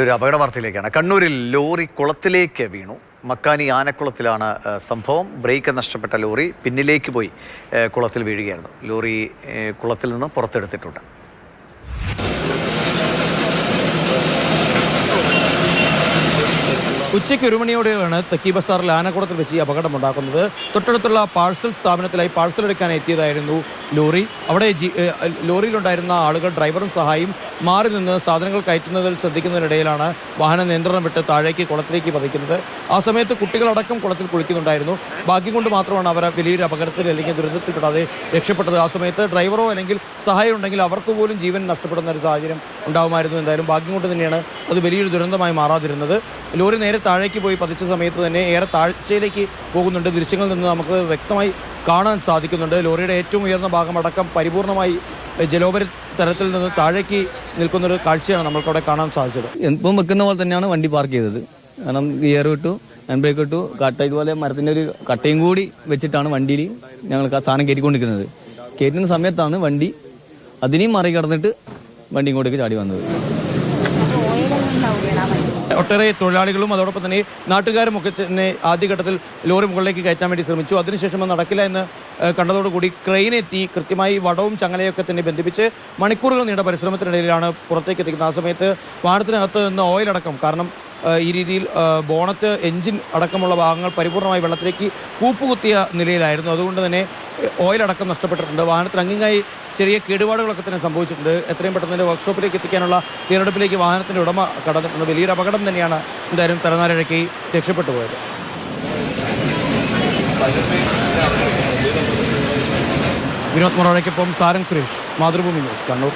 ഒരു അപകട വാർത്തയിലേക്കാണ്. കണ്ണൂരിൽ ലോറി കുളത്തിലേക്ക് വീണു. മക്കാനി ആനക്കുളത്തിലാണ് സംഭവം. ബ്രേക്ക് നഷ്ടപ്പെട്ട ലോറി പിന്നിലേക്ക് പോയി കുളത്തിൽ വീഴുകയായിരുന്നു. ലോറി കുളത്തിൽ നിന്ന് പുറത്തെടുത്തിട്ടുണ്ട്. ഉച്ചയ്ക്ക് 1 മണിയോടെയാണ് തെക്കി ബസാറിൽ ആനക്കുളത്തിൽ വെച്ച് ഈ അപകടമുണ്ടാക്കുന്നത്. തൊട്ടടുത്തുള്ള പാഴ്സൽ സ്ഥാപനത്തിലായി പാഴ്സൽ എടുക്കാൻ എത്തിയതായിരുന്നു ലോറി. അവിടെ ലോറിയിലുണ്ടായിരുന്ന ആളുകൾ ഡ്രൈവറും സഹായിയും മാറി നിന്ന് സാധനങ്ങൾ കയറ്റുന്നതിൽ ശ്രദ്ധിക്കുന്നതിനിടയിലാണ് വാഹന നിയന്ത്രണം വിട്ട് താഴേക്ക് കുളത്തിലേക്ക് പതിക്കുന്നത്. ആ സമയത്ത് കുട്ടികളടക്കം കുളത്തിൽ കുളിക്കുന്നുണ്ടായിരുന്നു. ഭാഗ്യം കൊണ്ട് മാത്രമാണ് അവർ വലിയൊരു അപകടത്തിൽ അല്ലെങ്കിൽ ദുരന്തത്തിൽപ്പെടാതെ രക്ഷപ്പെട്ടത്. ആ സമയത്ത് ഡ്രൈവറോ അല്ലെങ്കിൽ സഹായം ഉണ്ടെങ്കിൽ അവർക്ക് പോലും ജീവൻ നഷ്ടപ്പെടുന്ന ഒരു സാഹചര്യം ഉണ്ടാകുമായിരുന്നു. എന്തായാലും ഭാഗ്യം കൊണ്ട് തന്നെയാണ് അത് വലിയൊരു ദുരന്തമായി മാറാതിരുന്നത്. ലോറി നേരെ താഴേക്ക് പോയി പതിച്ച സമയത്ത് തന്നെ ഏറെ താഴ്ചയിലേക്ക് പോകുന്നുണ്ട്. ദൃശ്യങ്ങളിൽ നിന്ന് നമുക്ക് വ്യക്തമായി കാണാൻ സാധിക്കുന്നുണ്ട്. ലോറിയുടെ ഏറ്റവും ഉയർന്ന ഭാഗം അടക്കം പരിപൂർണമായി ജലോപരിതലത്തിൽ നിന്ന് താഴേക്ക് നിൽക്കുന്നൊരു കാഴ്ചയാണ് നമ്മൾക്കവിടെ കാണാൻ സാധിച്ചത്. എപ്പം വെക്കുന്ന പോലെ തന്നെയാണ് വണ്ടി പാർക്ക് ചെയ്തത്. കാരണം ഗിയർ ഇട്ടു, ഹാൻഡ് ബ്രേക്ക് ഇട്ടു, കട്ട ഇതുപോലെ മരത്തിൻ്റെ ഒരു കട്ടയും കൂടി വെച്ചിട്ടാണ് വണ്ടിയിൽ ഞങ്ങൾക്ക് ആ സാധനം കയറ്റിക്കൊണ്ടിരിക്കുന്നത്. കയറ്റുന്ന സമയത്താണ് വണ്ടി അതിനെയും മറികടന്നിട്ട് വണ്ടി ഇങ്ങോട്ടേക്ക് ചാടി വന്നത്. ഒട്ടേറെ തൊഴിലാളികളും അതോടൊപ്പം തന്നെ നാട്ടുകാരും ഒക്കെ തന്നെ ആദ്യഘട്ടത്തിൽ ലോറി മുകളിലേക്ക് കയറ്റാൻ വേണ്ടി ശ്രമിച്ചു. അതിനുശേഷം അത് നടക്കില്ല എന്ന് കണ്ടതോടുകൂടി ക്രെയിനെത്തി കൃത്യമായി വടവും ചങ്ങലയൊക്കെ തന്നെ ബന്ധിപ്പിച്ച് മണിക്കൂറുകൾ നീണ്ട പരിശ്രമത്തിനിടയിലാണ് പുറത്തേക്ക് എത്തിക്കുന്നത്. ആ സമയത്ത് വാഹനത്തിനകത്ത് നിന്ന് ഓയിലടക്കം, കാരണം ഈ രീതിയിൽ ബോണറ്റ്, എഞ്ചിൻ അടക്കമുള്ള ഭാഗങ്ങൾ പരിപൂർണമായി വെള്ളത്തിലേക്ക് കൂപ്പുകുത്തിയ നിലയിലായിരുന്നു. അതുകൊണ്ട് തന്നെ ഓയിലടക്കം നഷ്ടപ്പെട്ടിട്ടുണ്ട്. വാഹനത്തിന് അങ്ങിങ്ങായി ചെറിയ കേടുപാടുകളൊക്കെ തന്നെ സംഭവിച്ചിട്ടുണ്ട്. എത്രയും പെട്ടെന്ന് തന്നെ വർക്ക്ഷോപ്പിലേക്ക് എത്തിക്കാനുള്ള തയ്യാറെടുപ്പിലേക്ക് വാഹനത്തിൻ്റെ ഉടമ കടന്നിട്ടുണ്ട്. വലിയൊരു അപകടം തന്നെയാണ് എന്തായാലും തലനാരിഴയ്ക്ക് രക്ഷപ്പെട്ടു പോയത്. വിനോദ് മൊറാഴയ്ക്കൊപ്പം സാരംഗ് സുരേഷ്, മാതൃഭൂമി ന്യൂസ്, കണ്ണൂർ.